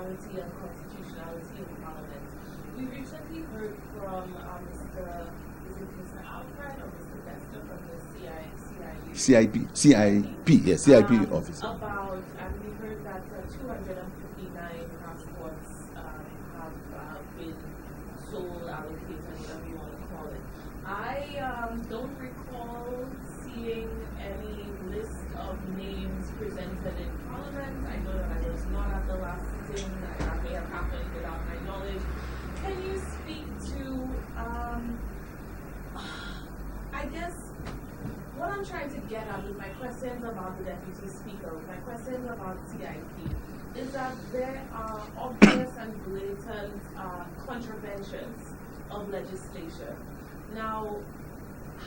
legality and constitutionality in Parliament. We recently heard from Mr. Alfred or Mr. Dexter from the CIP office. About, and we heard that 259 passports have been sold, allocated, whatever you want to call it. I don't recall seeing any list of names presented in Parliament. I know that I was not at the last sitting. That may have happened without my knowledge. Can you speak to, I guess, what I'm trying to get at with my questions about the Deputy Speaker, with my questions about CIP, is that there are obvious and blatant contraventions of legislation. Now,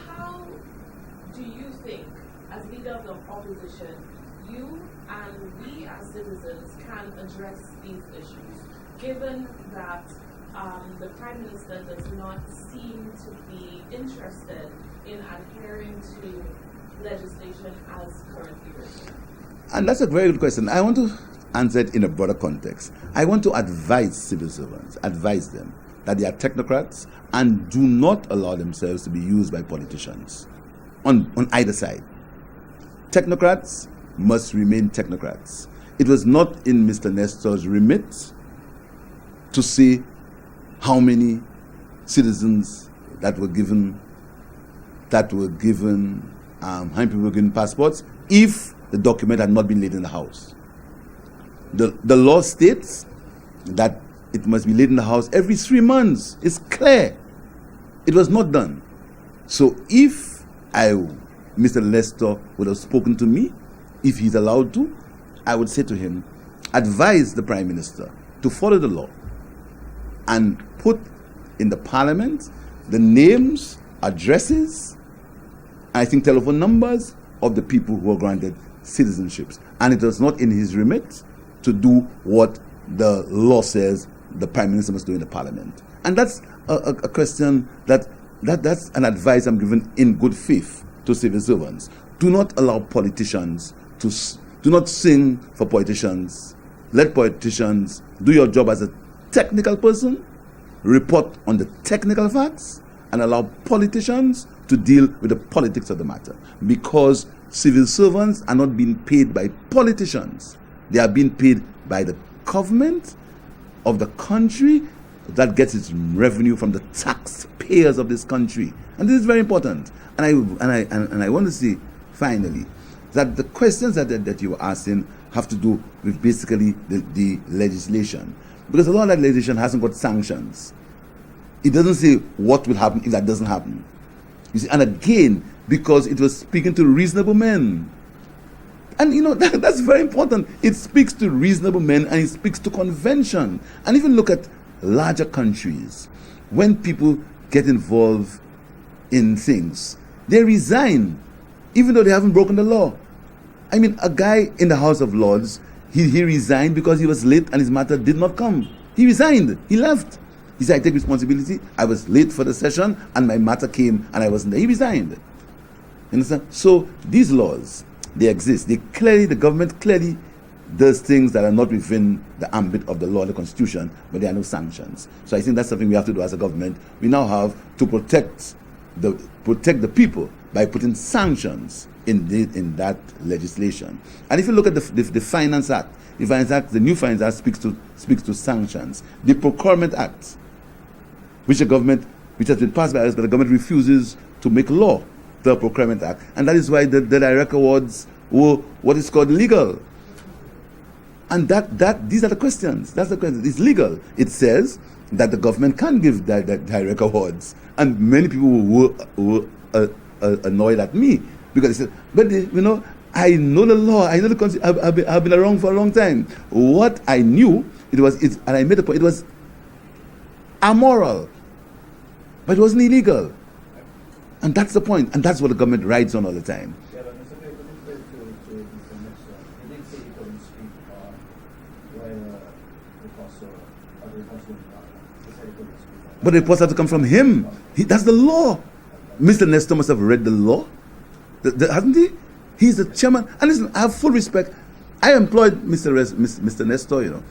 how do you think, as leader of the opposition, you and we as citizens can address these issues, given that the Prime Minister does not seem to be interested in adhering to legislation as currently written? And that's a very good question. I want to answer it in a broader context. I want to advise civil servants, advise them that they are technocrats and do not allow themselves to be used by politicians on either side. Technocrats must remain technocrats. It was not in Mr. Nestor's remit to say how many citizens that were given, how many people were given passports, if the document had not been laid in the House. The law states that it must be laid in the House every 3 months. It's clear. It was not done. So if Mr. Nestor would have spoken to me, if he's allowed to, I would say to him, advise the Prime Minister to follow the law and put in the Parliament the names, addresses, I think telephone numbers of the people who are granted citizenships. And it was not in his remit to do what the law says the Prime Minister must do in the Parliament. And that's a question that's an advice I'm giving in good faith to civil servants. Do not allow politicians do not sing for politicians. Let politicians do your job as a technical person, report on the technical facts, and allow politicians to deal with the politics of the matter. Because civil servants are not being paid by politicians. They are being paid by the government of the country that gets its revenue from the taxpayers of this country. And this is very important. And I want to say, finally, that the questions that you were asking have to do with basically the legislation. Because a lot of that legislation hasn't got sanctions. It doesn't say what will happen if that doesn't happen. You see, and again, because it was speaking to reasonable men. And that's very important. It speaks to reasonable men and it speaks to convention. And even look at larger countries. When people get involved in things, they resign, even though they haven't broken the law. I mean, a guy in the House of Lords, he resigned because he was late and his matter did not come. He resigned. He left. He said, I take responsibility. I was late for the session and my matter came and I wasn't there. He resigned. You understand? So these laws, they exist. The government clearly does things that are not within the ambit of the law, the constitution, but there are no sanctions. So I think that's something we have to do as a government. We now have to protect the people by putting sanctions in that legislation. And if you look at the Finance Act, the new Finance Act speaks to sanctions. The Procurement Act, which has been passed by us, but the government refuses to make law, the Procurement Act. And that is why the direct awards were what is called legal. And these are the questions. That's the question. It's legal. It says that the government can give direct awards. And many people were annoyed at me because they said, but I know the law, I know the constitution, I've been around for a long time. What I knew, and I made a point, it was amoral, but it wasn't illegal. And that's the point, and that's what the government rides on all the time. Yeah, but Mr. Philip, let me put it to Mr. Nestor. He did say he couldn't speak whether the reports or the reports were He said he couldn't speak. But the reports have to come from him. That's the law. Mr. Nestor must have read the law, hasn't he? He's the chairman. And listen, I have full respect. I employed Mr. Nestor,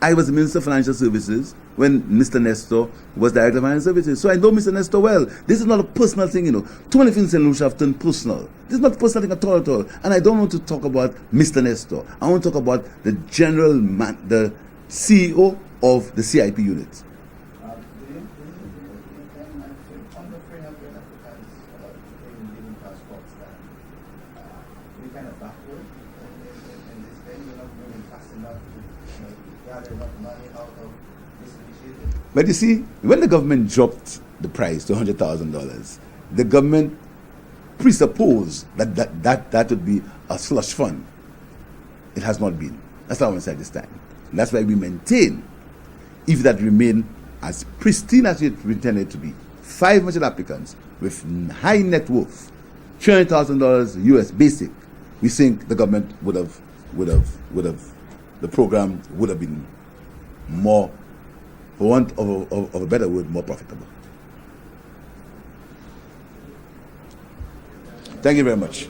I was the Minister of Financial Services when Mr. Nestor was Director of Financial Services. So I know Mr. Nestor well. This is not a personal thing, Too many things in Lucia have turned personal. This is not a personal thing at all. And I don't want to talk about Mr. Nestor. I want to talk about the general man, the CEO of the CIP unit. Kind of backward in this thing, you're not moving fast enough to gather enough money out of this initiative. But you see, when the government dropped the price to $100,000, the government presupposed that would be a slush fund. It has not been. That's what I'm saying this time. And that's why we maintain, if that remain as pristine as it intended to be, 500 applicants with high net worth, $300,000 US basic, we think the government would have, the program would have been more, for want of a better word, more profitable. Thank you very much.